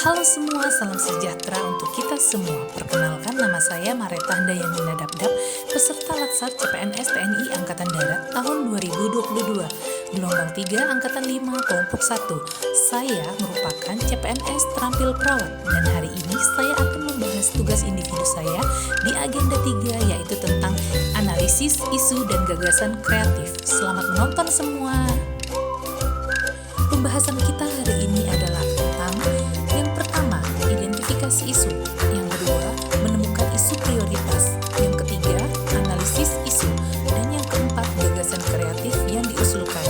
Halo semua, salam sejahtera untuk kita semua. Perkenalkan, nama saya Mareta Handayani Nadabdab, peserta Latsar CPNS TNI Angkatan Darat tahun 2022, gelombang 3 Angkatan 5 kelompok 1. Saya merupakan CPNS terampil perawat, dan hari ini saya akan membahas tugas individu saya di agenda 3, yaitu tentang analisis isu dan gagasan kreatif. Selamat menonton semua. Pembahasan kita hari ini adalah tentang yang pertama, identifikasi isu, yang kedua, menemukan isu prioritas, yang ketiga, analisis isu, dan yang keempat, gagasan kreatif yang diusulkan.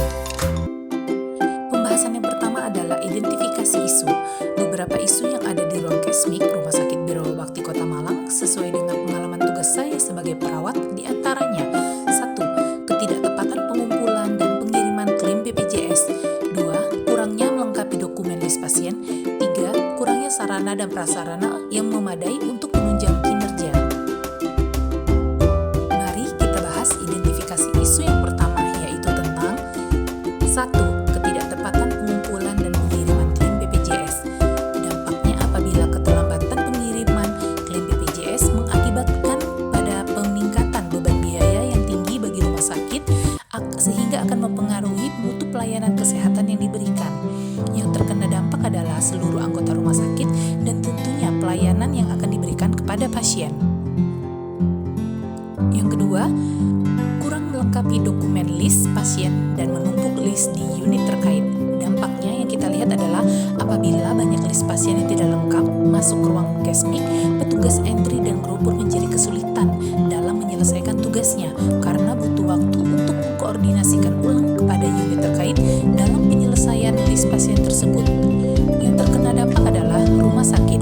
Pembahasan yang pertama adalah identifikasi isu. Beberapa isu yang ada di ruang Kesmik, Rumah Sakit Biro Bakti Kota Malang, sesuai dengan pengalaman tugas saya sebagai perawat, diantaranya 1. Ketidaktepatan pengumpulan dan pengiriman klaim BPJS. 2. Kurangnya melengkapi dokumen list pasien. 3. Kurangnya sarana dan prasarana yang memadai untuk menunjang kinerja. Mari kita bahas identifikasi isu yang pertama, yaitu tentang 1. Ketidaktepatan pengumpulan dan pengiriman klaim BPJS. Dampaknya apabila keterlambatan pengiriman klaim BPJS mengakibatkan pada peningkatan beban biaya yang tinggi bagi rumah sakit, sehingga akan mempengaruhi mutu pelayanan kesehatan yang diberikan. Yang terkena dampak adalah seluruh anggota rumah sakit dan tentunya pelayanan yang akan diberikan kepada pasien. Yang kedua, kurang melengkapi dokumen list pasien dan menumpuk list di unit terkait. Dampaknya yang kita lihat adalah apabila banyak list pasien yang tidak lengkap masuk ke ruang Kesmik, petugas entry dan kru pun menjadi kesulitan dalam menyelesaikan tugasnya karena butuh waktu untuk mengkoordinasikan ulang kepada unit terkait dalam penyelesaian list pasien tersebut. Yang terkena dampak adalah rumah sakit.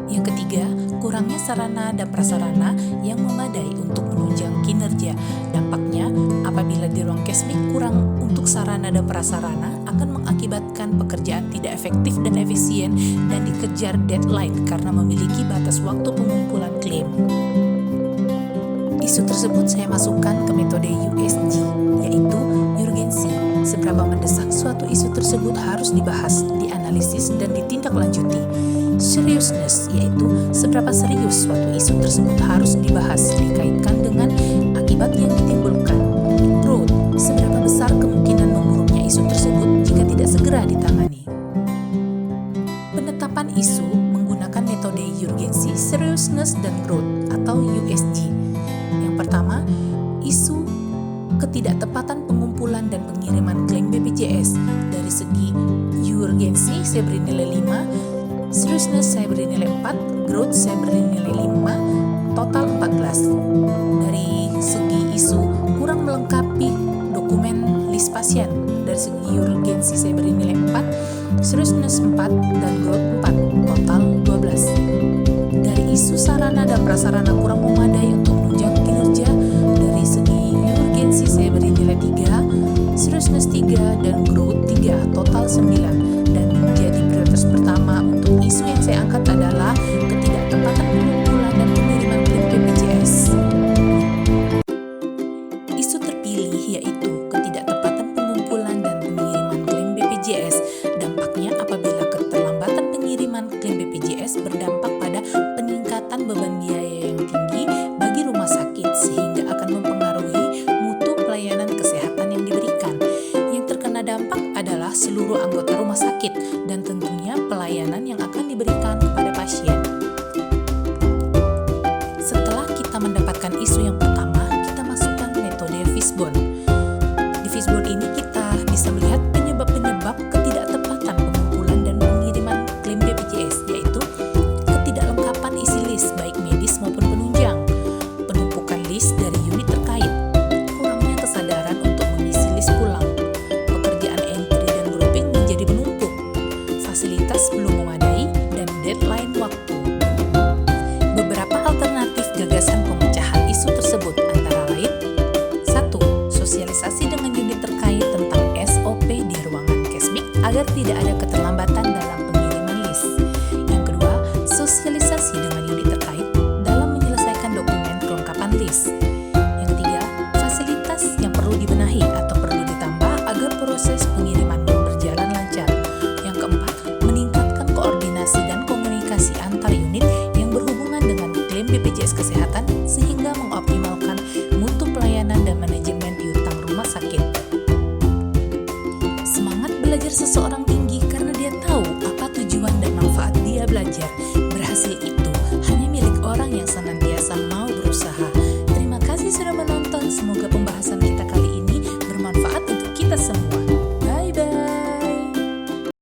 Yang ketiga, kurangnya sarana dan prasarana yang memadai untuk menunjang kinerja. Dampaknya, apabila di ruang Kesmik kurang untuk sarana dan prasarana akan mengakibatkan pekerjaan tidak efektif dan efisien dan dikejar deadline karena memiliki batas waktu pengumpulan klaim. Isu tersebut saya masukkan ke metode USG, yaitu urgensi. Seberapa mendesak suatu isu tersebut harus dibahas, dianalisis, dan ditindaklanjuti. Seriousness, yaitu seberapa serius suatu isu tersebut harus dibahas, dikaitkan dengan akibat yang ditimbulkan. Growth, seberapa besar kemungkinan memburuknya isu tersebut jika tidak segera ditangani. Penetapan isu menggunakan metode urgensi, seriousness, dan growth atau USG. Yang pertama, isu ketidaktepatan pengumpulan dan pengiriman klaim BPJS. Dari segi urgensi saya beri nilai 5, seriousness saya beri nilai 4, growth saya beri nilai 5, total 14. Dari segi isu kurang melengkapi dokumen list pasien. Dari segi urgensi saya beri nilai 4, seriousness 4, dan growth 4, total 12. Dari isu sarana dan prasarana kurang memadai untuk menunjang kinerja, dari segi urgensi saya beri nilai 3, seriousness 3, dan growth 3, total 9. Dan menjadi prioritas pertama untuk isu yang saya angkat adalah ketidaktepatan pengumpulan dan pengiriman klaim BPJS. Isu terpilih yaitu ketidaktepatan pengumpulan dan pengiriman klaim BPJS. Dampaknya apabila keterlambatan pengiriman klaim BPJS berdampak pada peningkatan beban biaya yang tinggi bagi rumah sakit sehingga akan mempengaruhi mutu pelayanan kesehatan yang diberikan. Yang terkena dampak adalah seluruh anggota rumah sakit dan tentunya pelayanan yang akan diberikan kepada pasien. Setelah kita mendapatkan isu yang pertama, kita masukkan metode Fishbone. Di Fishbone ini kita bisa melihat penyebab-penyebab ketidaktepatan pengumpulan dan pengiriman klaim BPJS, yaitu ketidaklengkapan isi list baik medis maupun penunjang, penumpukan list dari unit terkait, kurangnya kesadaran untuk mengisi list pulang, pekerjaan entry dan grouping menjadi menumpuk, fasilitas belum memadai, dan deadline waktu. Beberapa alternatif gagasan pemecahan isu tersebut antara lain: 1. Sosialisasi dengan unit terkait tentang SOP di ruangan Kesmik agar tidak ada keterlambatan dalam pengiriman list. Yang kedua, sosialisasi dengan unit terkait dalam menyelesaikan dokumen kelengkapan list. Yang ketiga, fasilitas yang perlu dibenahi atau perlu ditambah agar proses pengiriman berjalan lancar. Yang keempat, meningkatkan tinggi